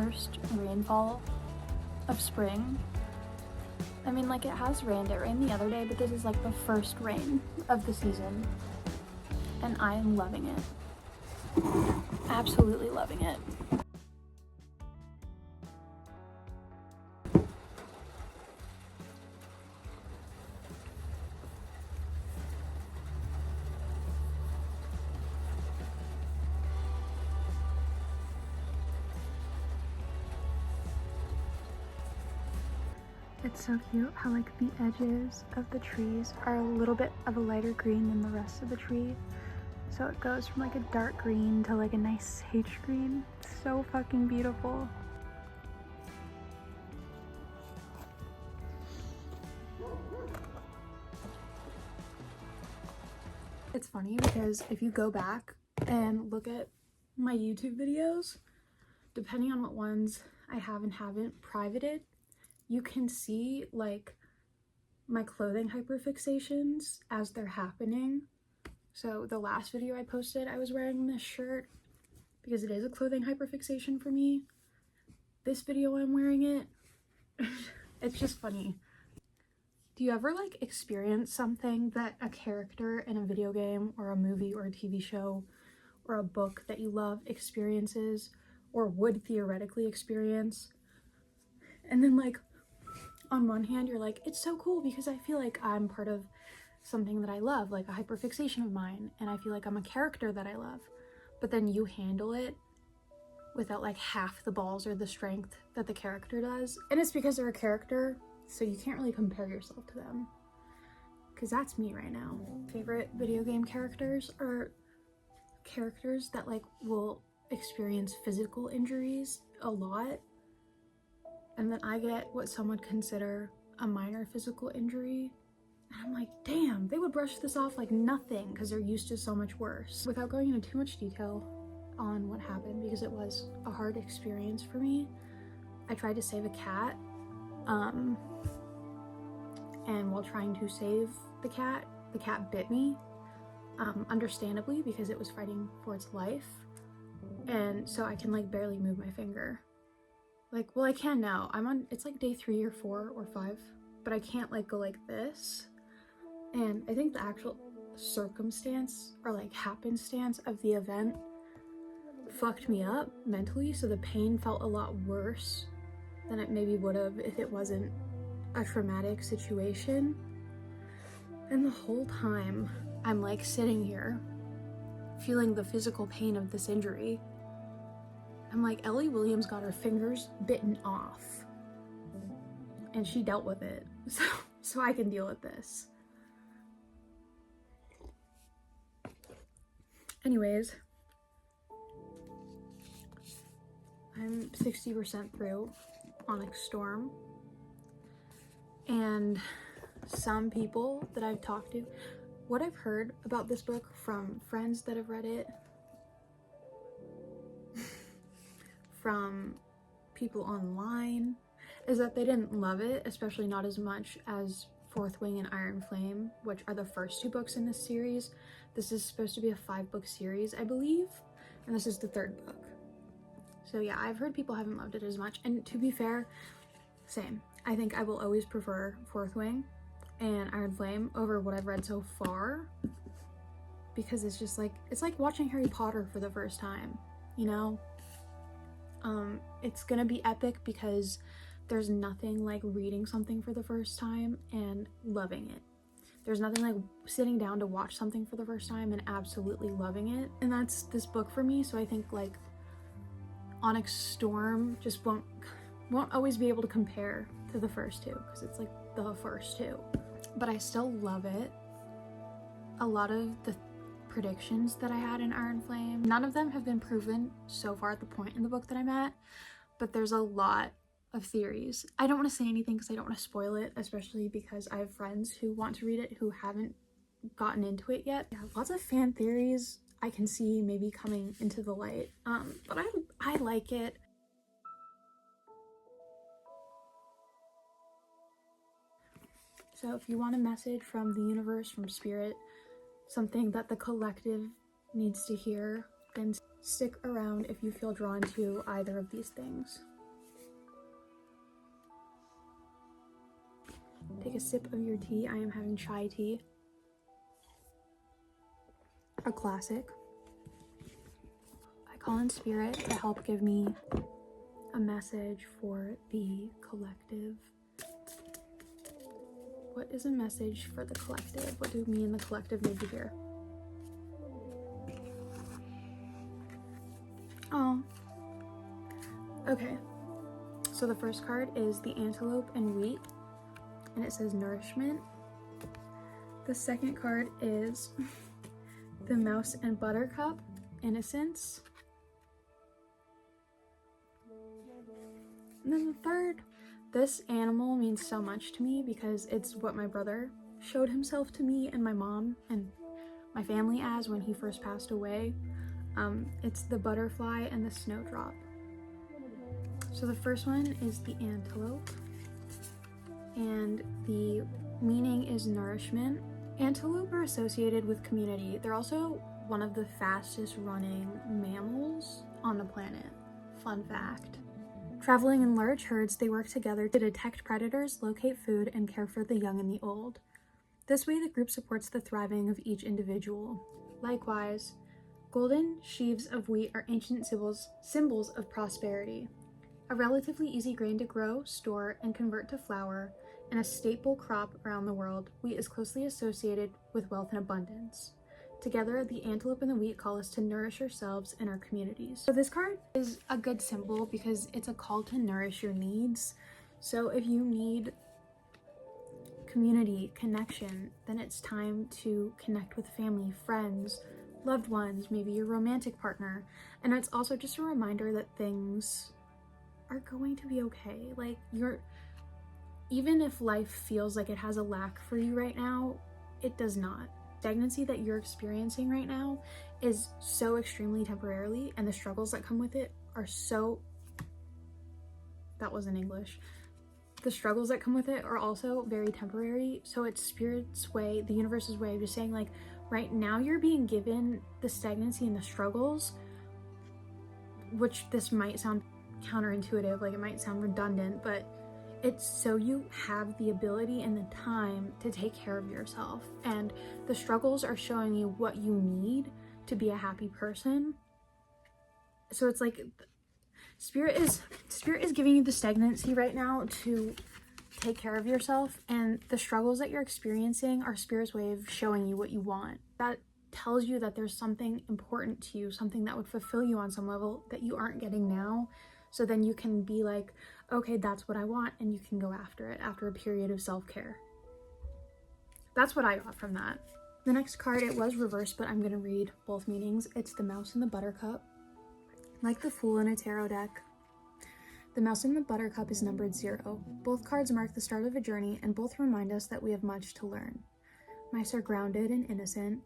first rainfall of spring. I mean, like, it has rained. It rained the other day, but this is like the first rain of the season. And I am loving it. Absolutely loving it. It's so cute how like the edges of the trees are a little bit of a lighter green than the rest of the tree. So it goes from like a dark green to like a nice sage green. It's so fucking beautiful. It's funny because if you go back and look at my YouTube videos, depending on what ones I have and haven't privated, you can see like my clothing hyperfixations as they're happening. So the last video I posted, I was wearing this shirt because it is a clothing hyperfixation for me. This video I'm wearing it. It's just funny. Do you ever like experience something that a character in a video game or a movie or a TV show or a book that you love experiences or would theoretically experience? And then like on one hand you're like, it's so cool because I feel like I'm part of something that I love, like a hyperfixation of mine, and I feel like I'm a character that I love. But then you handle it without like half the balls or the strength that the character does. And it's because they're a character, so you can't really compare yourself to them. Because that's me right now. Favorite video game characters are characters that like will experience physical injuries a lot, and then I get what some would consider a minor physical injury. And I'm like, damn, they would brush this off like nothing because they're used to so much worse. Without going into too much detail on what happened, because it was a hard experience for me, I tried to save a cat. And while trying to save the cat bit me, understandably, because it was fighting for its life. And so I can like barely move my finger. Like, well, I can now. It's like day 3 or 4 or 5, but I can't like go like this. And I think the actual circumstance or like happenstance of the event fucked me up mentally, so the pain felt a lot worse than it maybe would have if it wasn't a traumatic situation. And the whole time I'm like sitting here feeling the physical pain of this injury. I'm like, Ellie Williams got her fingers bitten off and she dealt with it, so I can deal with this. Anyways, I'm 60% through Onyx Storm, and some people that I've talked to, what I've heard about this book from friends that have read it, from people online, is that they didn't love it, especially not as much as Fourth Wing and Iron Flame, which are the first 2 books in this series. This is supposed to be a 5-book series, I believe, and this is the 3rd book. So yeah, I've heard people haven't loved it as much, and to be fair, same. I think I will always prefer Fourth Wing and Iron Flame over what I've read so far, because it's just like, it's like watching Harry Potter for the first time, you know? It's gonna be epic because there's nothing like reading something for the first time and loving it. There's nothing like sitting down to watch something for the first time and absolutely loving it. And that's this book for me, so I think like Onyx Storm just won't always be able to compare to the first 2, because it's like the first 2. But I still love it. A lot of the predictions that I had in Iron Flame, none of them have been proven so far at the point in the book that I'm at, but there's a lot of theories. I don't want to say anything because I don't want to spoil it, especially because I have friends who want to read it who haven't gotten into it yet. Yeah, lots of fan theories I can see maybe coming into the light, but I like it. So if you want a message from the universe, from spirit, something that the collective needs to hear, then stick around if you feel drawn to either of these things. Take a sip of your tea. I am having chai tea. A classic. I call in spirit to help give me a message for the collective. What is a message for the collective? What do me and the collective need to hear? Oh, okay. So the first card is the antelope and wheat, and it says nourishment. The second card is the mouse and buttercup, innocence. And then the third, this animal means so much to me because it's what my brother showed himself to me and my mom and my family as when he first passed away. It's the butterfly and the snowdrop. So the first one is the antelope, and the meaning is nourishment. Antelope are associated with community. They're also one of the fastest running mammals on the planet. Fun fact. Traveling in large herds, they work together to detect predators, locate food, and care for the young and the old. This way, the group supports the thriving of each individual. Likewise, golden sheaves of wheat are ancient symbols of prosperity. A relatively easy grain to grow, store, and convert to flour, and a staple crop around the world, wheat is closely associated with wealth and abundance. Together, the antelope and the wheat call us to nourish ourselves and our communities. So this card is a good symbol because it's a call to nourish your needs. So if you need community, connection, then it's time to connect with family, friends, loved ones, maybe your romantic partner. And it's also just a reminder that things are going to be okay. Like, even if life feels like it has a lack for you right now, it does not. Stagnancy that you're experiencing right now is so extremely temporarily, and the struggles that come with it are so, that wasn't English. The struggles that come with it are also very temporary. So it's spirit's way, the universe's way of just saying, like, right now you're being given the stagnancy and the struggles, which this might sound counterintuitive, like it might sound redundant, but it's so you have the ability and the time to take care of yourself. And the struggles are showing you what you need to be a happy person. So it's like spirit is giving you the stagnancy right now to take care of yourself, and the struggles that you're experiencing are spirit's way of showing you what you want. That tells you that there's something important to you, something that would fulfill you on some level that you aren't getting now. So then you can be like, okay, that's what I want, and you can go after it after a period of self-care. That's what I got from that. The next card, it was reversed, but I'm gonna read both meanings. It's the mouse and the buttercup. Like the Fool in a tarot deck, the mouse and the buttercup is numbered 0. Both cards mark the start of a journey, and both remind us that we have much to learn. Mice are grounded and innocent,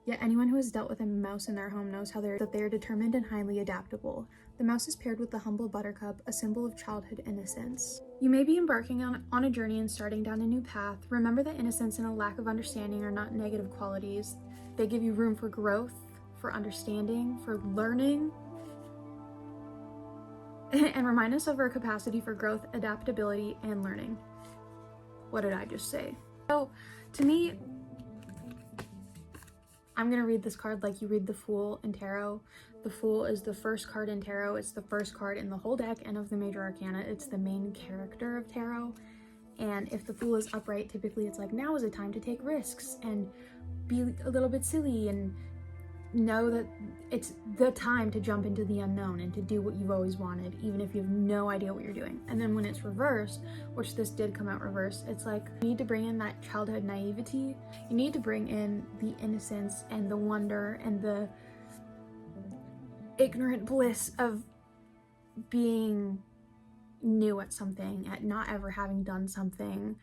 yet anyone who has dealt with a mouse in their home knows that they are determined and highly adaptable. The mouse is paired with the humble buttercup, a symbol of childhood innocence. You may be embarking on a journey and starting down a new path. Remember that innocence and a lack of understanding are not negative qualities. They give you room for growth, for understanding, for learning, and remind us of our capacity for growth, adaptability, and learning. What did I just say? So, to me, I'm gonna read this card like you read the Fool in tarot. The Fool is the first card in tarot. It's the first card in the whole deck and of the major arcana. It's the main character of tarot. And if the Fool is upright, typically it's like, now is a time to take risks and be a little bit silly and know that it's the time to jump into the unknown and to do what you've always wanted, even if you have no idea what you're doing. And then when it's reversed, which this did come out reversed, it's like you need to bring in that childhood naivety. You need to bring in the innocence and the wonder and the ignorant bliss of being new at something, at not ever having done something,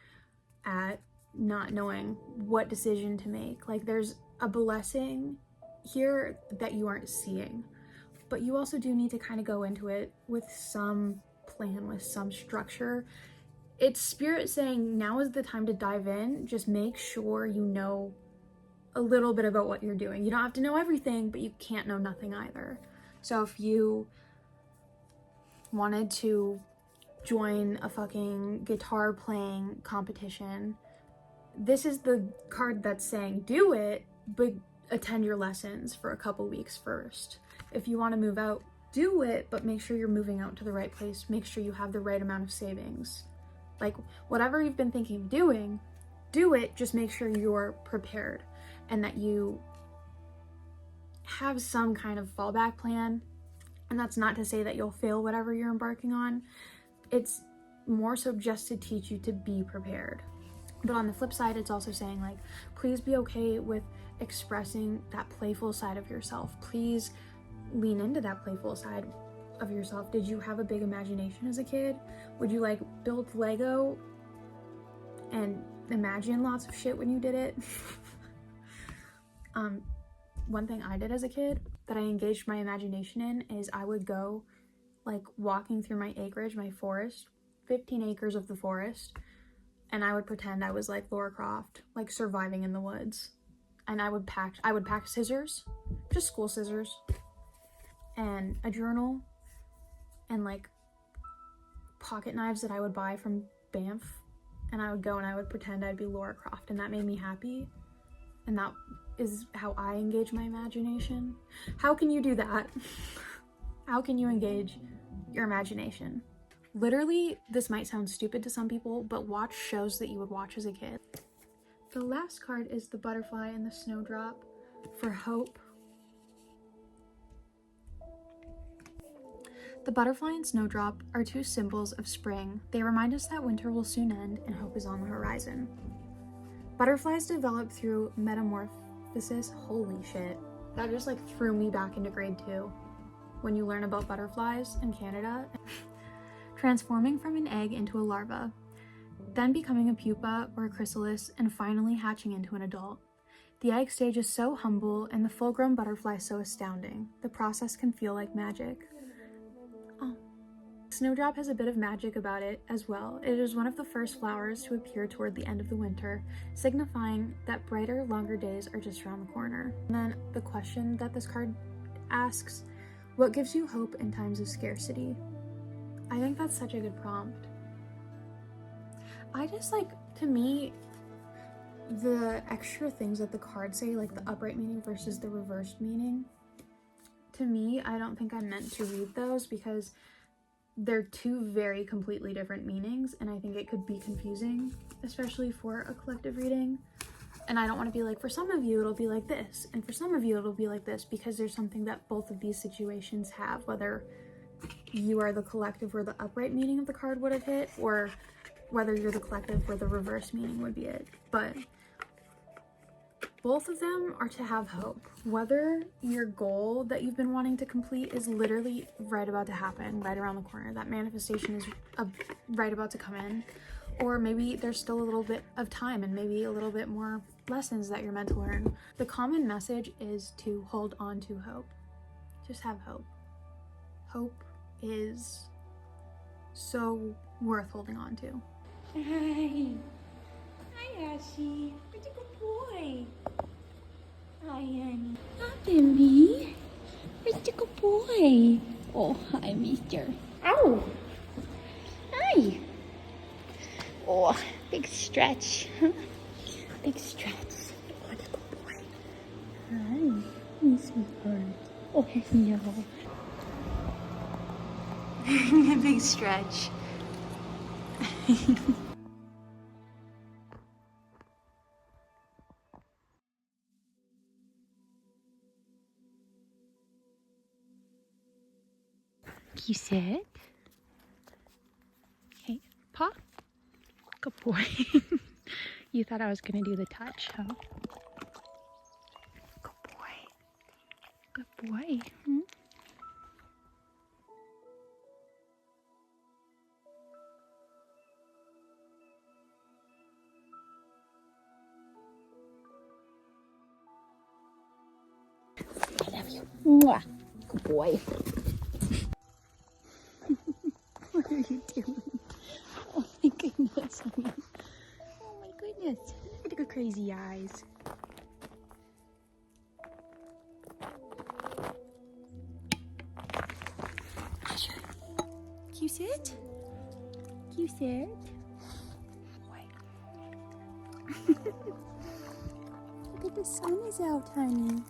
at not knowing what decision to make. Like, there's a blessing here that you aren't seeing, but you also do need to kind of go into it with some plan, with some structure. It's spirit saying now is the time to dive in. Just make sure you know a little bit about what you're doing. You don't have to know everything, but you can't know nothing either. So if you wanted to join a fucking guitar playing competition. This is the card that's saying do it, but attend your lessons for a couple weeks first. If you want to move out, do it, but make sure you're moving out to the right place. Make sure you have the right amount of savings. Like, whatever you've been thinking of doing, do it, just make sure you're prepared and that you have some kind of fallback plan. And that's not to say that you'll fail whatever you're embarking on. It's more so just to teach you to be prepared. But on the flip side, it's also saying, like, please be okay with expressing that playful side of yourself. Please lean into that playful side of yourself. Did you have a big imagination as a kid? Would you like build Lego and imagine lots of shit when you did it? One thing I did as a kid that I engaged my imagination in is I would go like walking through my acreage, my forest, 15 acres of the forest, and I would pretend I was like Laura Croft, like surviving in the woods. And I would pack scissors, just school scissors, and a journal, and like pocket knives that I would buy from Banff. And I would go and I would pretend I'd be Laura Croft, and that made me happy. And that is how I engage my imagination. How can you do that? How can you engage your imagination? Literally, this might sound stupid to some people, but watch shows that you would watch as a kid. The last card is the butterfly and the snowdrop for hope. The butterfly and snowdrop are two symbols of spring. They remind us that winter will soon end and hope is on the horizon. Butterflies develop through metamorphosis. Holy shit. That just like threw me back into grade 2 when you learn about butterflies in Canada. Transforming from an egg into a larva, then becoming a pupa or a chrysalis, and finally hatching into an adult. The egg stage is so humble and the full-grown butterfly so astounding. The process can feel like magic. Oh. Snowdrop has a bit of magic about it as well. It is one of the first flowers to appear toward the end of the winter, signifying that brighter, longer days are just around the corner. And then the question that this card asks, what gives you hope in times of scarcity? I think that's such a good prompt. I just like, to me, the extra things that the cards say, like the upright meaning versus the reversed meaning, to me, I don't think I'm meant to read those because they're two very completely different meanings, and I think it could be confusing, especially for a collective reading. And I don't want to be like, for some of you it'll be like this, and for some of you it'll be like this, because there's something that both of these situations have, whether you are the collective where the upright meaning of the card would have hit, or whether you're the collective where the reverse meaning would be it. But both of them are to have hope. Whether your goal that you've been wanting to complete is literally right about to happen, right around the corner, that manifestation is right about to come in, or maybe there's still a little bit of time and maybe a little bit more lessons that you're meant to learn. The common message is to hold on to hope. Just have hope. Hope is so worth holding on to. Hi. Hi, Ashy. What a good boy. Hi, honey. Hi, baby. What a good boy. Oh, hi, mister. Ow. Hi. Oh, big stretch. Big stretch. What a good boy. Hi. My sweetheart. Oh, no. A big stretch. Can you sit? Hey, paw. Good boy. You thought I was gonna do the touch, huh? Good boy. Good boy. Hmm? I love you. Mwah. Good boy. What are you doing? Oh my goodness. Oh my goodness. Look at the crazy eyes. Asher, can you sit? You sad? Look at the sun is out, honey.